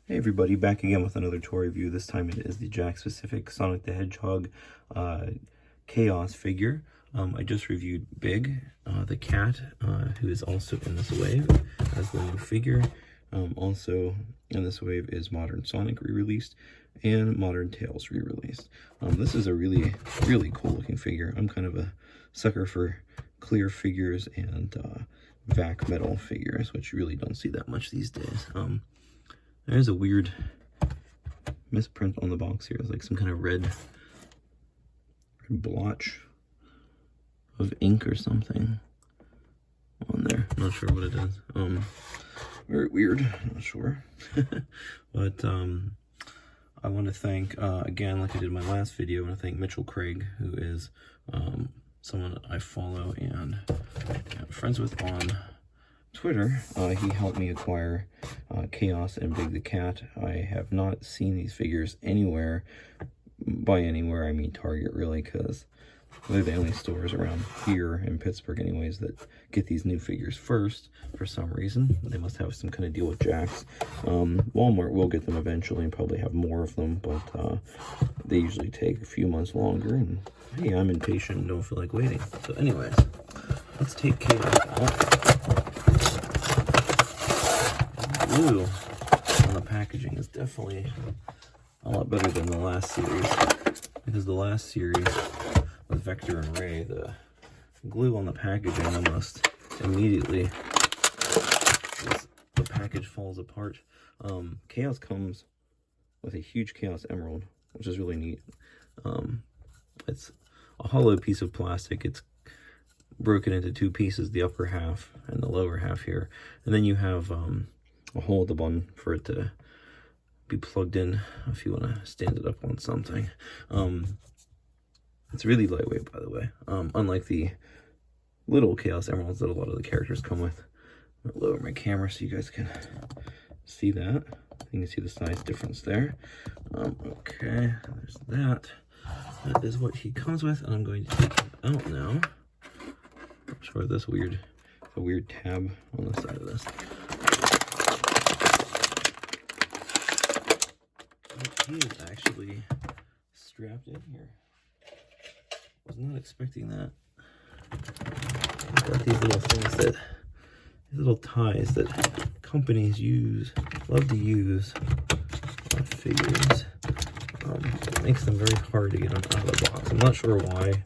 Hey everybody, back again with another toy review. This time it is the Jakks specific Sonic the Hedgehog Chaos figure. I just reviewed Big, the cat, who is also in this wave as the new figure. Also in this wave is Modern Sonic re-released and Modern Tails re-released. This is a really cool looking figure. I'm kind of a sucker for clear figures and vac metal figures, which you really don't see that much these days. There's a weird misprint on the box here. It's like some kind of red blotch of ink or something on there. Not sure what it is. Very weird. Not sure. But I want to thank again, like I did in my last video, I want to thank Mitchell Craig, who is someone I follow and am friends with on Twitter. He helped me acquire Chaos and Big the Cat. I have not seen these figures anywhere. By anywhere, I mean Target, really, because they're the only stores around here in Pittsburgh anyways that get these new figures first for some reason. They must have some kind of deal with Jakks. Walmart will get them eventually and probably have more of them, but they usually take a few months longer, and hey, I'm impatient and don't feel like waiting. So anyways, let's take Chaos out. Blue on the packaging is definitely a lot better than the last series, because the last series with Vector and Ray, the glue on the packaging almost immediately the package falls apart. Chaos comes with a huge Chaos Emerald, which is really neat. It's a hollow piece of plastic. It's broken into two pieces, the upper half and the lower half here, and then you have a hole at the bottom for it to be plugged in if you want to stand it up on something. It's really lightweight, by the way, unlike the little Chaos Emeralds that a lot of the characters come with. I'll lower my camera so you guys can see that. You can see the size difference there. Okay, there's that. That is what he comes with, and I'm going to take him out now. I'm sure this weird tab on the side of this. He is actually strapped in here. Was not expecting that. He's got these little things these little ties that companies love to use on figures. It makes them very hard to get them out of the box. I'm not sure why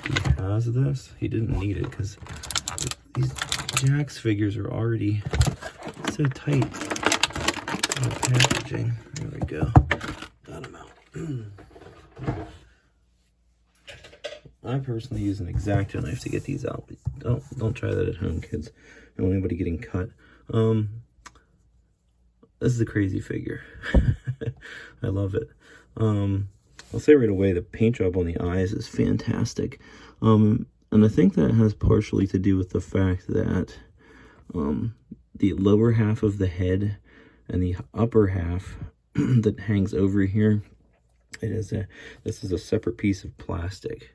he has this. He didn't need it, because these Jakks figures are already so tight on the packaging. There we go. Got him out. I personally use an X-Acto knife to get these out, but don't try that at home, kids. I don't want anybody getting cut. This is a crazy figure. I love it. I'll say right away, the paint job on the eyes is fantastic. And I think that has partially to do with the fact that the lower half of the head and the upper half that hangs over here, this is a separate piece of plastic.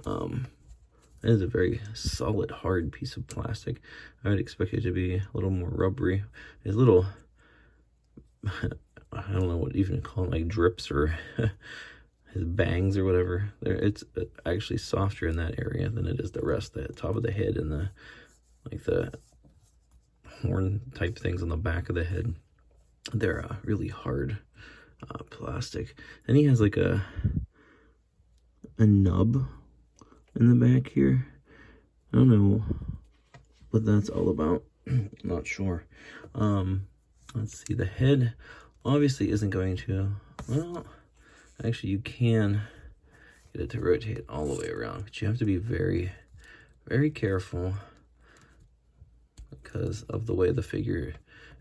It is a very solid, hard piece of plastic. I would expect it to be a little more rubbery. There's little, I don't know what even to call them, like drips or his bangs or whatever. It's actually softer in that area than it is the rest. The top of the head and the horn type things on the back of the head, they're really hard plastic. And he has like a nub in the back here. I don't know what that's all about. Not sure. Let's see. The head obviously isn't going to, well, actually you can get it to rotate all the way around, but you have to be very, very careful because of the way the figure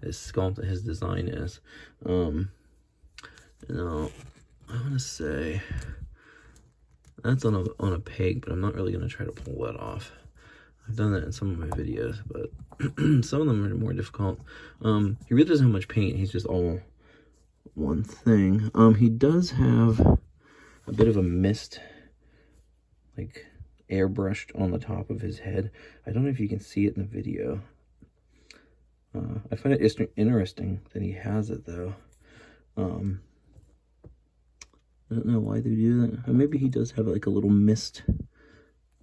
is sculpted, his design is. Now, I want to say that's on a peg, but I'm not really going to try to pull that off. I've done that in some of my videos, but some of them are more difficult. He really doesn't have much paint. He's just all one thing. He does have a bit of a mist, like airbrushed on the top of his head. I don't know if you can see it in the video. I find it interesting that he has it, though. I don't know why they do that. Or maybe he does have like a little mist.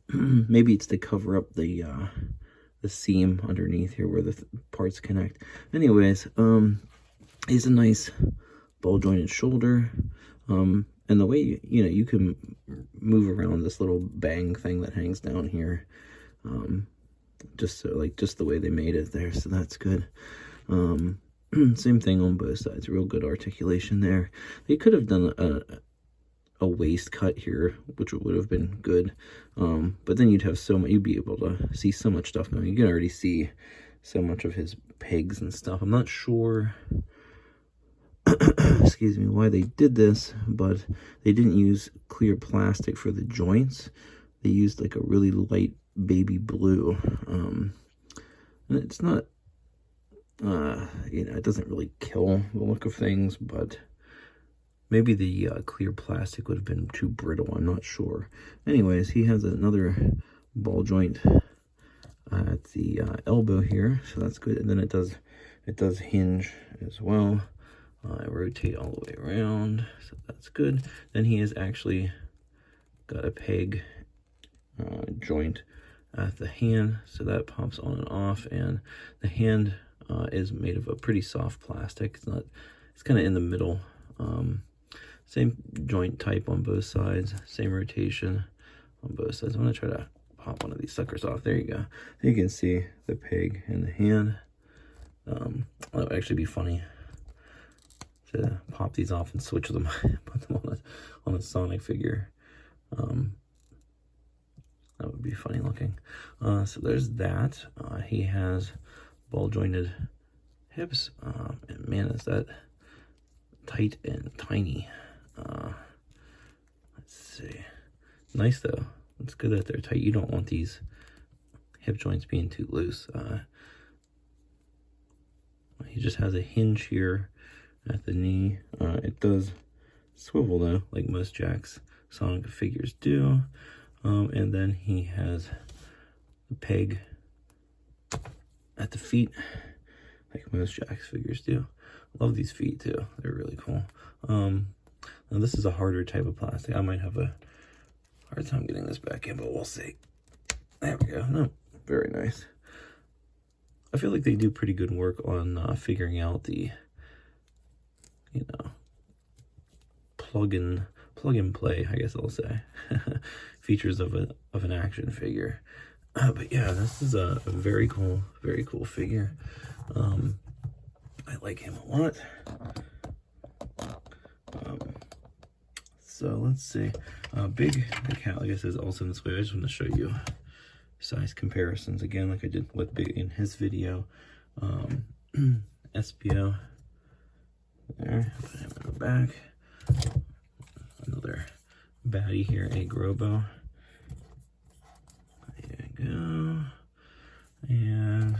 Maybe it's to cover up the seam underneath here where the parts connect. Anyways, he's a nice ball jointed shoulder. And the way you can move around this little bang thing that hangs down here, just the way they made it there, so that's good. Same thing on both sides, real good articulation there. They could have done a waist cut here, which would have been good, but then you'd be able to see so much stuff going. You can already see so much of his pegs and stuff. I'm not sure excuse me, why they did this, but they didn't use clear plastic for the joints. They used like a really light baby blue, and it's not it doesn't really kill the look of things, but maybe the clear plastic would have been too brittle. I'm not sure. Anyways, he has another ball joint at the elbow here, so that's good. And then it does hinge as well. I rotate all the way around, so that's good. Then he has actually got a peg joint at the hand, so that pops on and off. And the hand is made of a pretty soft plastic. It's kind of in the middle. Same joint type on both sides, same rotation on both sides. I'm gonna try to pop one of these suckers off. There you go. You can see the peg and the hand. That would actually be funny to pop these off and switch them, put them on a Sonic figure. That would be funny looking. So there's that. He has ball jointed hips, and man, is that tight and tiny. Let's see. Nice though. It's good that they're tight. You don't want these hip joints being too loose. He just has a hinge here at the knee. It does swivel though, like most Jakks Sonic figures do. And then he has a peg at the feet, like most Jakks figures do. Love these feet too. They're really cool. Now this is a harder type of plastic. I might have a hard time getting this back in, but we'll see. There we go. No, very nice. I feel like they do pretty good work on figuring out the, plug and play, I guess I'll say, features of an action figure. But yeah, this is a very cool figure. I like him a lot. So let's see. Big cat, like I said, is also in this way. I just want to show you size comparisons again, like I did with Big in his video. SPO. There, put him in the back. Another baddie here, a Grobo. There you go. And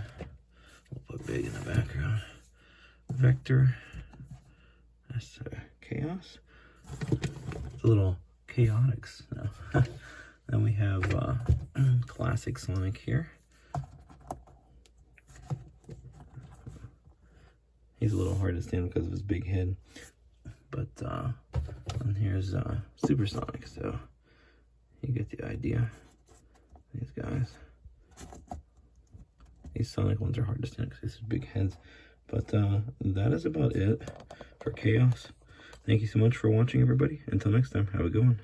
we'll put Big in the background. Vector. That's Chaos. It's a little chaotics now. Then we have classic Sonic here. He's a little hard to stand because of his big head. But and here's Super Sonic, so you get the idea. These guys. These Sonic ones are hard to stand because they're big heads. But that is about it for Chaos. Thank you so much for watching, everybody. Until next time, have a good one.